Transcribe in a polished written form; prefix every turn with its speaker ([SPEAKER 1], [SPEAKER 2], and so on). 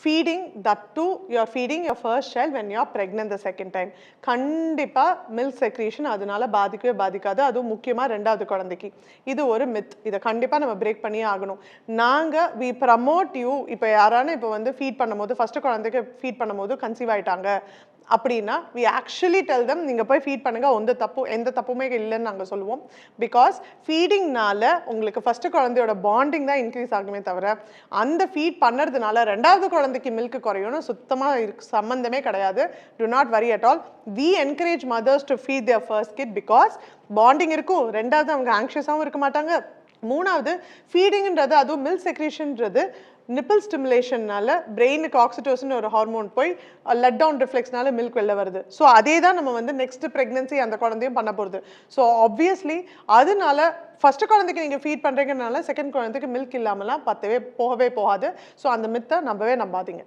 [SPEAKER 1] feeding, that too you're feeding your first child when you're pregnant the second time. கண்டிப்பா milk secretion அதனால பாதிக்கவே பாதிக்காது. அதுவும் முக்கியமா ரெண்டாவது குழந்தைக்கு. இது ஒரு மித். இதை கண்டிப்பா நம்ம பிரேக் பண்ணியே ஆகணும். நாங்க we promote you, இப்போ யாரான இப்போ வந்து ஃபீட் பண்ணும்போது ஃபர்ஸ்ட் குழந்தைக்கு ஃபீட் பண்ணும்போது கன்சீவ் ஆயிட்டாங்க அப்படின்னா we actually tell them நீங்க போய் ஃபீட் பண்ணுங்க, எந்த தப்புமே இல்லைன்னு நாங்கள் சொல்லுவோம். பிகாஸ் ஃபீடிங்னால உங்களுக்கு ஃபர்ஸ்ட் குழந்தையோட பாண்டிங் தான் இன்க்ரீஸ் ஆகுமே தவிர அந்த ஃபீட் பண்ணுறதுனால ரெண்டாவது குழந்தைக்கு மில்க் குறையும்னு சுத்தமாக சம்மந்தமே கிடையாது. Do not worry at all. We encourage mothers to feed their first kid because bonding இருக்கும், ரெண்டாவது அவங்க ஆங்ஷியஸாகவும் இருக்க மாட்டாங்க, மூணாவது ஃபீடிங்ன்றது அதுவும் மில்க் செக்ரீஷன்ன்றது நிப்பிள் ஸ்டிமுலேஷன்னால பிரெயினுக்கு ஆக்சிடோசின் ஒரு ஹார்மோன் போய் லெட் டவுன் ரிஃப்ளெக்ஸ்னால மில்க் வெளில வருது. ஸோ அதே தான் நம்ம வந்து நெக்ஸ்ட் ப்ரெக்னன்சி அந்த குழந்தையும் பண்ண போகிறது. ஸோ ஆப்வியஸ்லி அதனால ஃபர்ஸ்ட் குழந்தைக்கு நீங்கள் ஃபீட் பண்ணுறீங்கனால செகண்ட் குழந்தைக்கு மில்க் இல்லாமலாம் போகவே போகாது. ஸோ அந்த மித்தை நம்பவே நம்பாதீங்க.